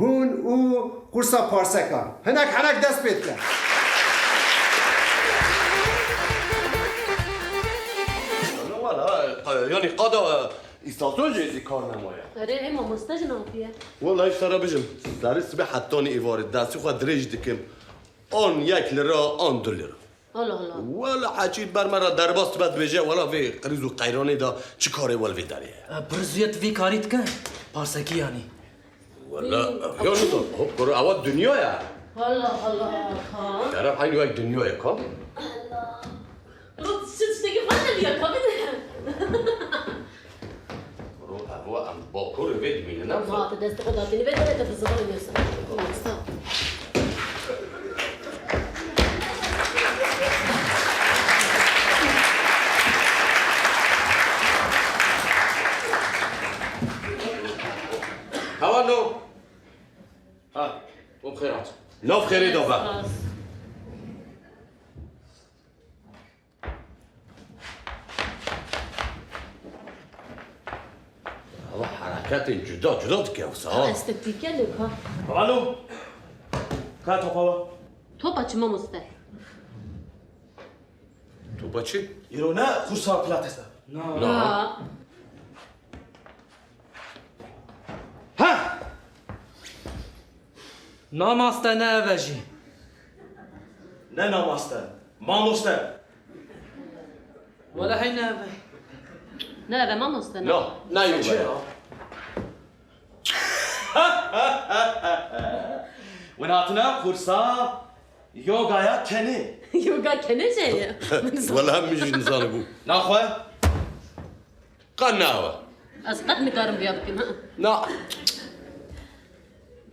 هون او قرصا پارسکا هنک دست بید کرد يعني قضا استاسون جيزي كار نمايا اره اما مستجنا فيه والله اشترى بجم دار الصبح حطوني ايفار داسي خو دريج دكم اون يك لرا اون دولار الله ولا حكيت برمرة درباست بد بجا ولا في قريزو قيراني دا چي كاري والفي داري برزيت في كاريت كان بارسكي يعني ولا يا نضل هو كرو اول دنيا يا الله تعرف حين وقت دنيا يا كم رد تشتكي فانا اللي يقبل هو ام باكور بيت مين نعم ما تدست قدرتني بدل في الصغر يوسف هوانو ها وبخيرات لو بخير دوبا هو حركات جدا تكوسا استتكلم ها الو كاتو باوا تو باچ ما مسته تو بچی يرونا خرصا بلاتسا لا ها ناماستا نافجي نه ناماستا ما مستا ولا هي نافي لا ما مسته لا يوبا وناتنا خرصا يوغايا كني يوغا كنه شيء ولا هم مش نزال ابو ناخوه قناوه اسقط نكارم بيابكم لا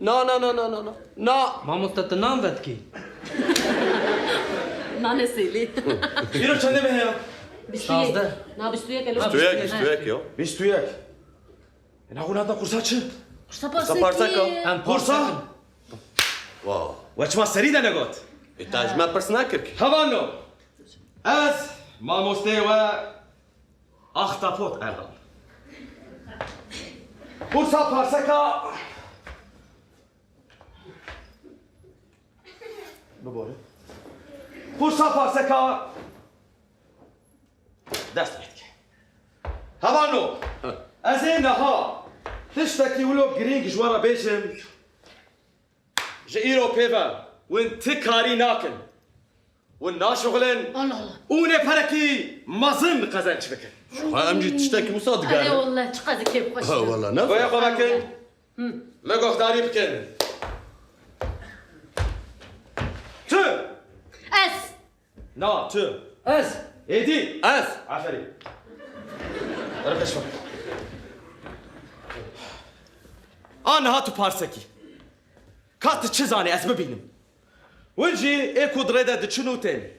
لا ما مستتنام بدكي نانه سيلي يرو چنده بهيا بشتويه نا بشتويه كلو اشتوياك يو بيشتوياك انا هنا هذا قرصا چه سپارسکا ام قرصا واو وچما سريدا نگوت اتاج ما برسناكرك هوانو از ما مستوى اختapot الان قرصا پارسکا بباره قرصا پارسکا دست بيتك هوانو از اینها تشتكي ولو جرينج جوارا بيشم جئيرو بيفا وين تكاري ناكن ونا شغلن الله ونه فركي مازن قزنش بكن امجي تشتكي مصادق اي والله تقازي كيف خوش والله نفس ويا خو بكن لقوخ داري بكن تو اس نا تو از ايدي اس عفري ركش فك انا هاتو بارسكي كات تشزاني از ببينم ونجي ايكو دريدا دتشنوتين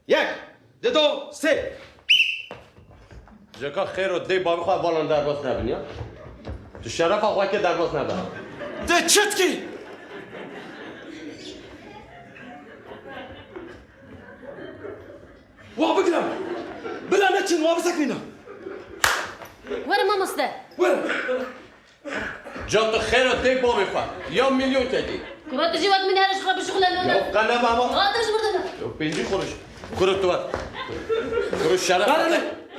ياك ددو سي جاكا خير ودي بابي خواه بالان درباس نبين يا تشرف اخواه که درباس نبين دتشتكي وابقلم بلا نتشن وابسكنينا وين ما مسته وين جاكا خير ودي بابي خواه يا مليون تدي كما تجي وقت من هرش خرب شغل يا قنا بابا غادرش بردنا يا بينجي خرج كرة توات كرة الشرف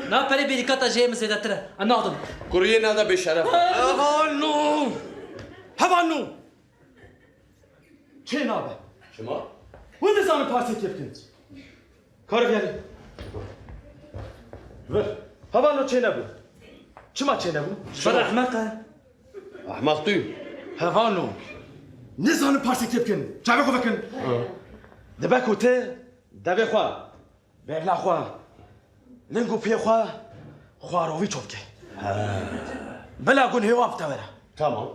نا بري بيريكاتا جيمس زيدتره الناظم كوريين هذا بشرف هبانو هبانو چه نابه شما وين زانو بارتي كيف كنت كارف يعني هبانو چه نبو چما چه نبو شبه احمقه احمق توي هبانو نزانو بارتي كيف كنت چاوه خو بکن دبکو ته دبه خوا بغلا خوا لنگو پی خوا خواروی چوبکه بلا گون هوا بتاوره تمام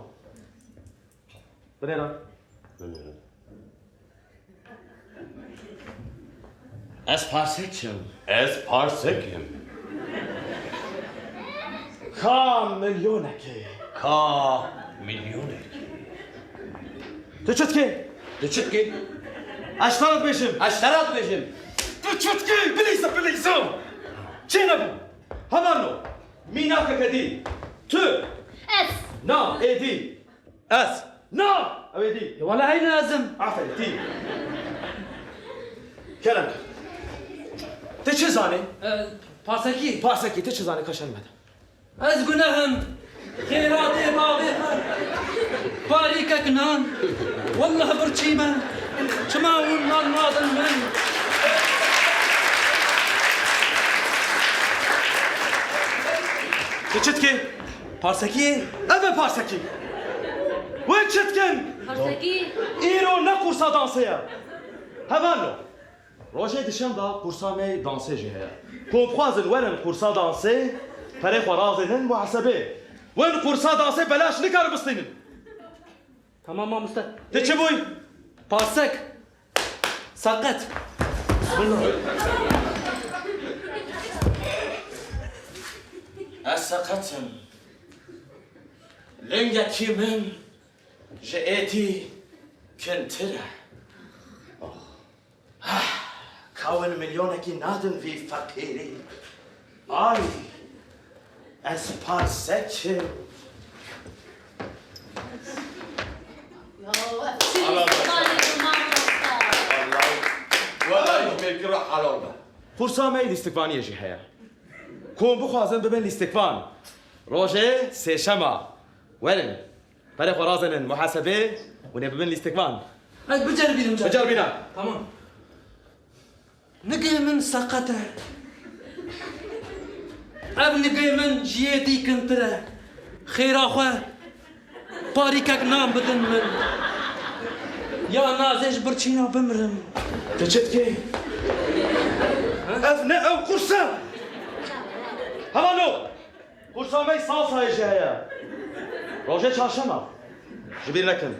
بدينا اس بارسكم كام مليونك كا مليونك تشتكي تشتكي اشترط بيشم اشترط بجم تشتكي بليزو چنبو همانو ميناك كدي تو اس نا ايدي اس نا اوي دي ولا هاي لازم عفوا تي كلامك تشي زاني بارسكي باسكي تشي زاني كشان ماذا از قناهم خيراتي باغيها باريكا كنان والله برشيمة شما والله ناظر من تشتكي بارسكي ابا باسكي وين تشتكن بارسكي ايرو نقرصا دانسيا هبانو روجي دشندا قرصا مي دانسي جهه كومبخواز الولن قرصا دانسي فريق ورازنن محسبه وين قرصا دانسي بلاش نكر بسطين تمام ما مست تشبوي بارسك سقط بسم الله السقطن لنجتي من جئتي كنترة كون مليونك نادن في فقيري آي اسبارسك والله يجمل كرة حلوة قرصا مي الاستقبانية جهة كون بخوازن ببن الاستقبان روجي سي شما وين فريق ورازن محاسبة ونببن الاستقبان بجربي المجرب بجربنا تمام نقي من سقطه اب نقي من جيدي كنترة خير اخوة باريكاك نام بدن من يا نازش برشينا بمرم تشتكي أفناء أو قرصة هلو قرصة مي صاصة يا جاية روجي شاشمة جبين لكن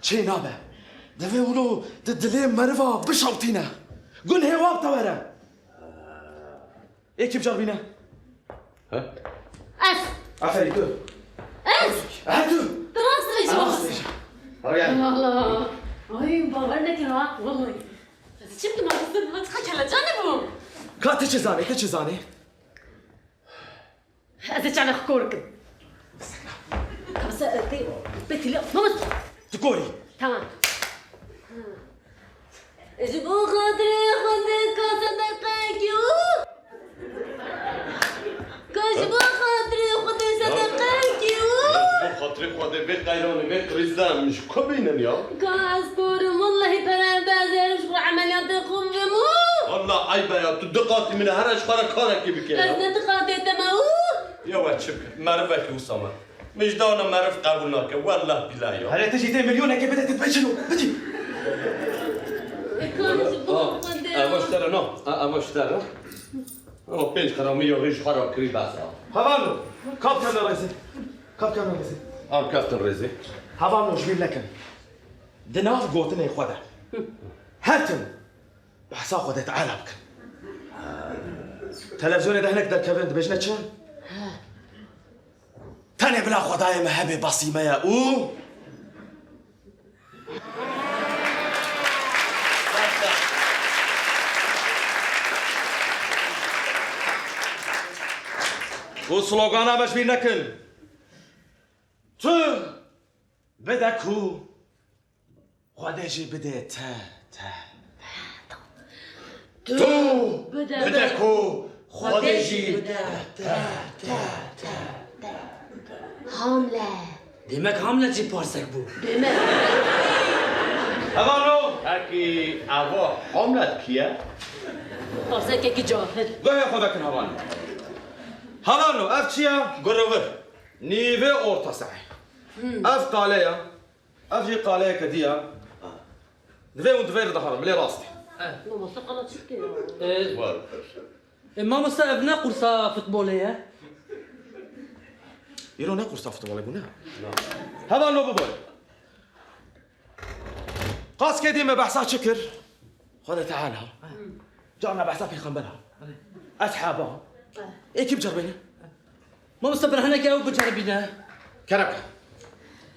شي نابة دفي ولو تدلي مرفا بشوطينا قل هي واب تورا ايه كيف جربينا؟ اس عفاري دو اس هاتو ترانسليش وخص رجع الله اي مبارنا كنا والله شفت ما تصير ما تخش على جانبهم كات تشزاني تشزاني ازيد على خكورك بس بيتي لا ماما تقولي تمام اجبو خاطري خذك صدقك يو كجبو خاطري خذ صدقك يو خاطري خود بيت قيلون بيت رزام مش كبينن يا كاسبور والله بلا بازر شو عمليات خممو والله عيبة يا تدقاتي من هرش خارك خارك بكي ازنت قاطي تمو يا واتشك معرفك وسامة مش دانا معرف قبولناك والله بالله يا هلا تجي 2 مليون كيف بدك تتبجلوا بدي اشترى نو اشترى بينج خرامية وغيش خرا كري باسا هبانو كاب كان رئيسي كاب كان رئيسي كابتن رزي هبانو جبين لكن دناف قوتنا خدا هاتم بحسا خدا تعال بك تلفزيون ده هناك ده كيفن بجنا تشان تاني بلا خدايا مهبه بصيمه يا او وسلوغانا باش بين نكن تو بدكو خداجي بدات تو بدكو خداجي حاملة ديمك عاملة جي بارسك بو دماغ هبانو هاكي أبو حملت كيا قصدك كي جاهل لا ياخذك هبانو هبانو افتشيا قربر نيفي اورتا ساعه اف قاليا افجي قاليا كديا دفي وندفير ظهر ملي راسي ماما سقطت شكي ما مستقبلنا قرصة فوتبولية يرو ناكل صفت ولا بنا هبانو بابا قاس كدي ما بحسها شكر خذها تعالها جانا بحسها في خنبرها اسحابها ايه كيف جربينا ما مستقبل هنا كي أو بجربينا كركه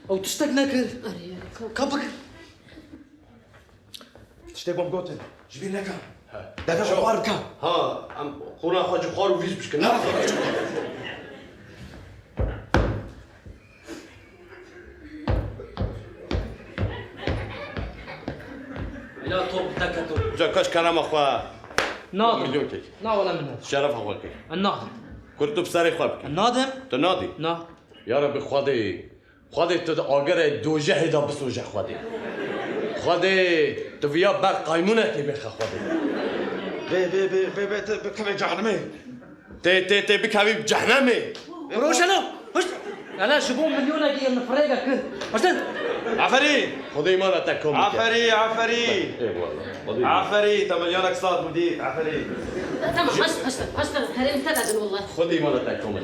أو تشتاق ناكل كابك تشتاق قوتن جبين لك دافع خوار كان ها قونا خواج خارو فيش بشكل لا طوب تكتو جا كاش كلام اخوا ناظم مليون كيك نا ولا من هذا شرف اخوا كيك الناظم كنت بساري خوابك الناظم تنادي نا يا رب خدي تاجر دو جهدا بسوجه خدي تفيا بر قايمونه كي بخ خدي بكم جهنمي تي بكابي بجهنمي روش انا هش انا شبون مليون كي نفريقه كل هشتن عفري خدي مالا تكم عفري اي والله عفري 8 مليون اقساط مدير عفري تمام هشت هرم تبعد والله خدي مالا تكم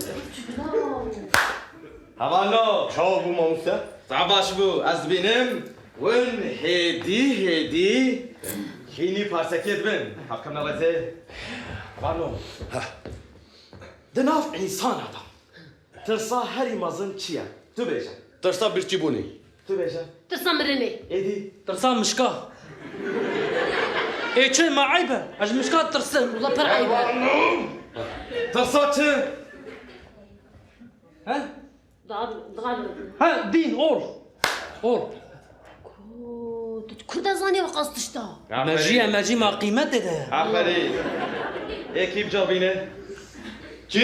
هوالو شو ابو موسى تعباش بو از بینم ون هدی خیلی پارسکیت بین حکم نوازه هوالو دناف انسان adam ترسا هری مازن چیه تو بیشن ترسا برچيبوني تو بیشن تسمرني ایدی ترسام مشكاه ايه شي ما عيبه اج مشكاه ترسم والله بر عيبه ترسا چه ها ضغط ها دين اور كرد زاني وقصدش تا ماجي ما قيمته ده عفری اکیب جا بینه چی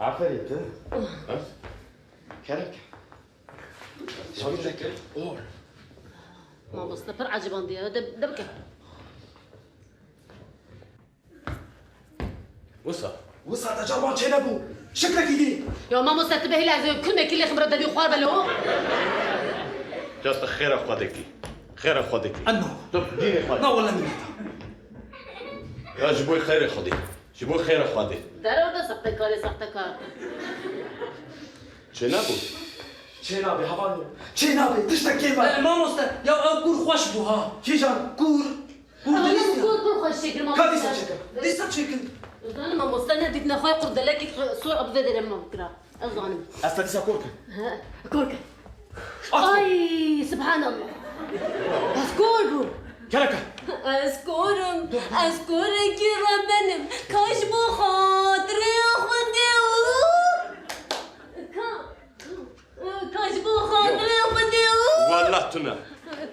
عفری تو کرک شو ذكر اور ما مستفر عجبان دي دبكه وسا تجربان چه نبو شكلك يدي يا ما مستتبه لازم كل ما كل خبره دبي خوار بلو جاست خير خدكي خير خدكي انه طب ديني لا خدي ولا من يا جبوي خير خدي جبوي خير خدي دارو ده سختكار شنابو چه نبی هوالو چه نبی تشتكي با ما مست يا كور خوش بو ها کی جان كور دليسيا كود خوش شكل ما كادي ساتشكا لسه شكل انا ما مستنى ديك نخوي قرد لك صور ابدا لما بكره الظالم استديسا كورك كورك اي سبحان الله اسكور كركا أذكرك ربنا كاش بخاطري خدي كاش بخاطري خدي والله تنا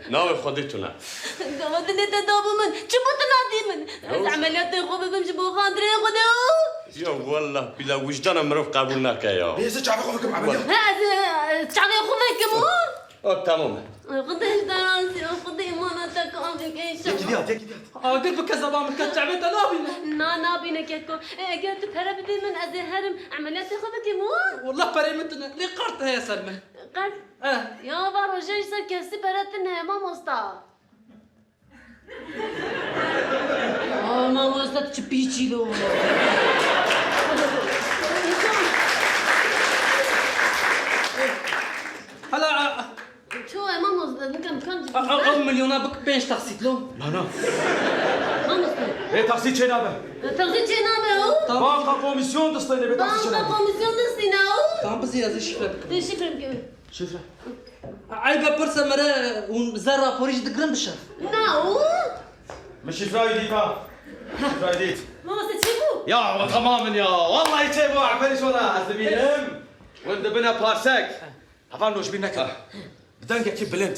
ناوي خديتنا قمتني تدابو من شبوت نادي من عمليات خوب بمشي بخاطري خدي يا والله بلا وجدان مروف قبولناك يا ليس جعبي خوفكم عملية هذا تعالي خوبك كمون تمام خدي دراسي خدي مانتك ابلكيشن يكي ديات قلت بك زبان متكتع بيت نابينا نانا بينك يكو قلت بهرب دي من ازهرم عمليات خوبك كمون والله بريمتنا ليه قرتها يا سلمى قال يا بارو جاي سر كسي براتنا ما مستا ما مستا تشبيشي لو هلا شو ما مستا كم او مليون بك بينش تقسيت له لانا ما مستا ايه تقصيد چه نبه تغزي چه نامه بانقا كوميسيون دستيني بي تقصيد چه بانقا نبه كوميسيون دستينا تمام بزي هذا الشيء لك دي شفر بكم شفرة عيبه برسه مرة وزرع بوريج دقرن بشر ناو مش شفراي ديتا شفراي ديت ما مستا تشيبو يا تماما يا والله يتشيبو عفري شو ذا أزبينهم وند بنا بارسك هفان نوش بينك بدانك كي بلند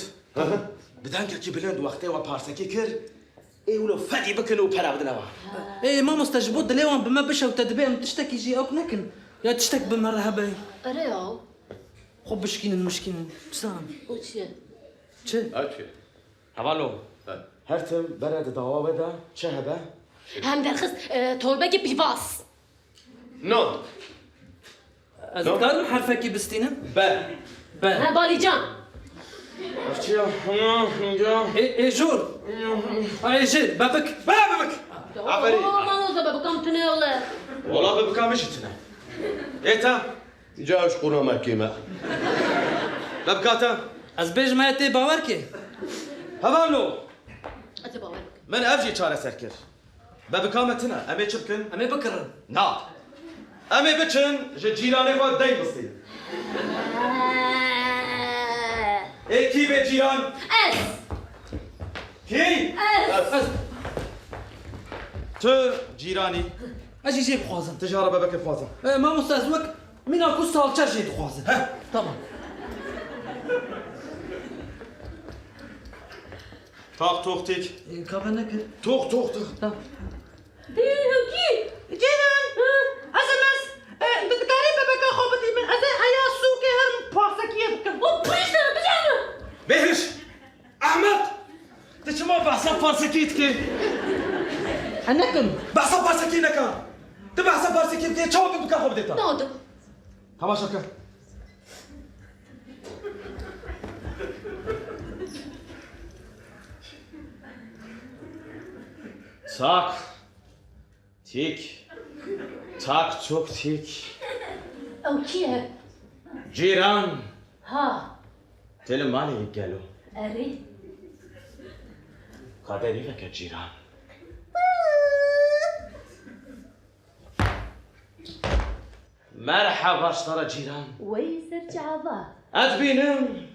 بدانك كي بلند وقتي وبارسكي كر ايه ولو فادي بكن وبلا بدنا ايه ما مستجبود دليوان بما بشا وتدبيهم تشتكي جي اوك نكن يا تشتك بمرة هباي ريو خب بشكين المشكين بسام وشي چه اوكي هفانو هرتم برد دعوا بدا چه هبه هم درخص توربك بيباس نو أذكر حرفك بستينا با با بالي جان ارتيا ايه جور ايه جيل بابك بابك عفري ما نوصل بكم تني ولا والله ببكا مشتنا ايتا جاوش قرا مكيمة ببكاتا از ما يتي باوركي هفانو اتباورك من افجي چاره سركر ببكامتنا امي چبكن امي بكرن نا امي بچن جيراني خود داي بستي اي كي بي جيران اس كي از تو جيراني اجي جيب خوازن تجارة ببك فوزا ما مستازوك من اكو سال تشرجي خوازن طبعا طاق توق تيك كابنا كر توق توق توق ديوكي جيران اسمس انت تقريبا بك خبطي من ازي حيا سوقي هرم باسكيه بك وبريش بجانا بهرش احمد تشما بحسب فارسكيتك انكم بحسب فارسكينك تبع حسب فارسكيتك شو بك خبطتها نودو تماشا كان تاك تيك تاك توك تيك اوكي جيران ها تلماني قالوا اري قادري لك يا جيران مرحبا اشترى جيران ويسر جعبا ادبينم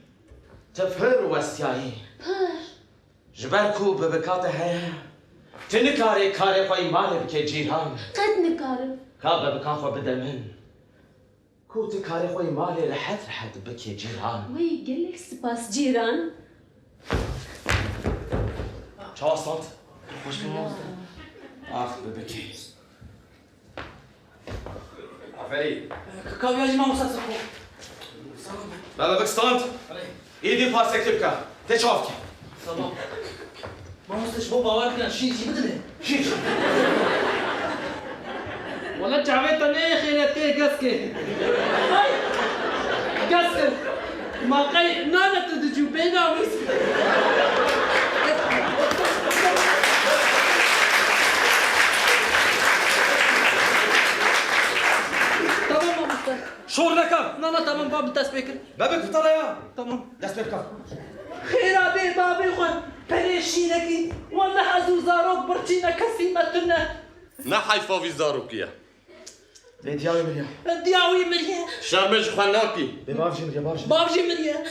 تفهر واستياي جبالكو ببكات هيا تنكاري كاري خوي مالي بكي جيران قد نكارم كابا بكان خو بدمن كو تكاري خوي مالي لحد بكي جيران وي قلك سباس جيران شو وصلت؟ خوش بموزة اخ ببكي عفري كاو يا جماعه مساسكو بابا بكستانت ايدي باسك تبكى تشوفك سلام ما مستش بو باور كان شي بدله شيش ولا جعبت انا خيرتك قسكي قسكي ما قي نانا تدجو بينا ويس تمام مستر شور لك نانا تمام باب تسبيكر بابك بطلع يا تمام دست بكى خيراتي بابي خوان بريشينكي ولا حزو زاروك برتينا كسيمتنا نحي فوفي زاروكيا دياوي مليا دياوي مريا شرمج خناكي بابجي مليا بابجي بابجي مريا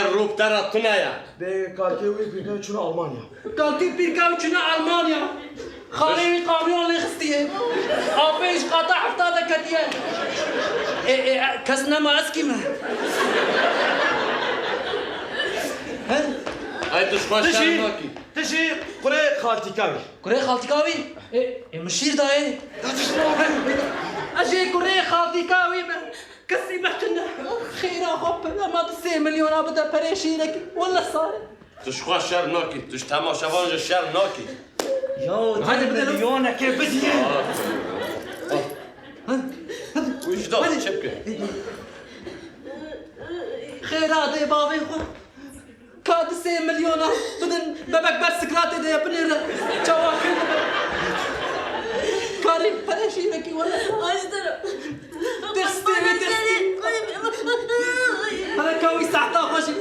الروب ترى تنايا بكالكيوي بيكا شنو المانيا قالتي بيركاو شنا المانيا خاري قاميون اللي خستيه ابيش قطع حفطه كتيه كسنا ما اسكيما هاي تشخوان تجي شرماكي تجي قري خالتي كاوي كوري خالتي كاوي مشير داي اجي كوري خالتي كاوي كسي محتنا خير اخوب ما تصير مليون ابدا بريشينك ولا صار تشخوان شرماكي تشتما شفانج الشرماكي يو هذا بدل مليونة كيف بدي وش دار شبكه خير هذا بابي خو كاد سي مليون بدن بابك بس سكرات دي بنر جواكل كاري بريشينك ولا اشترى تخستي انا كاوي ساعتا خوشي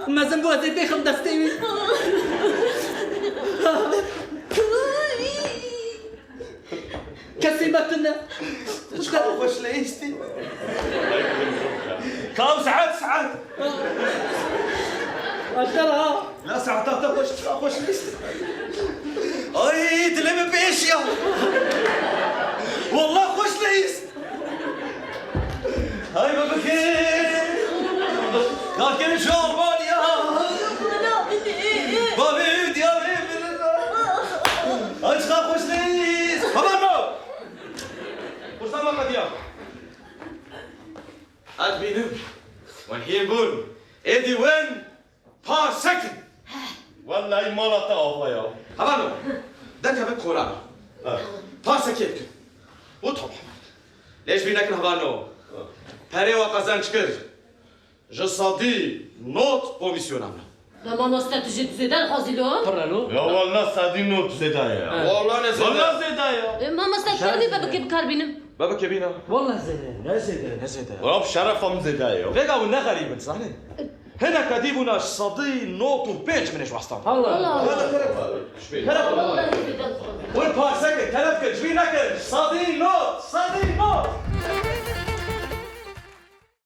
ما زنبوها زي تيخم دستيوي كسيمتنا خوش ليشتي كاو ساعات اشترى لا ساعات خوش ليشتي اي تلم باشيا والله خوش ليست هاي بابكي كان شو المانيا بابي ديابي ايش خوش ليست خبرنا وش ما قديا ادبينم والحين بون ايدي وين بار سكن والله ما لا تعرف يا خبرنا ده كمان كورانا بار سكن وطبعا ليش بينك هبانو هري وقزان شكر je صدي نوت بوميسيونامنا لما نستات جد زيدان خازلو قرروا يا والله سادينو زدايا والله نزل والله زدايا ماما استات بابك بكاربينم بابا كبينا والله زين نزيد ورب شرفهم زدايا فيقا ونا غريب صح هنا كاتبنا صدي نوت وبيج من ايش واسطان الله والله زيدان وين بار سكن كلامك جبينك صدي نوت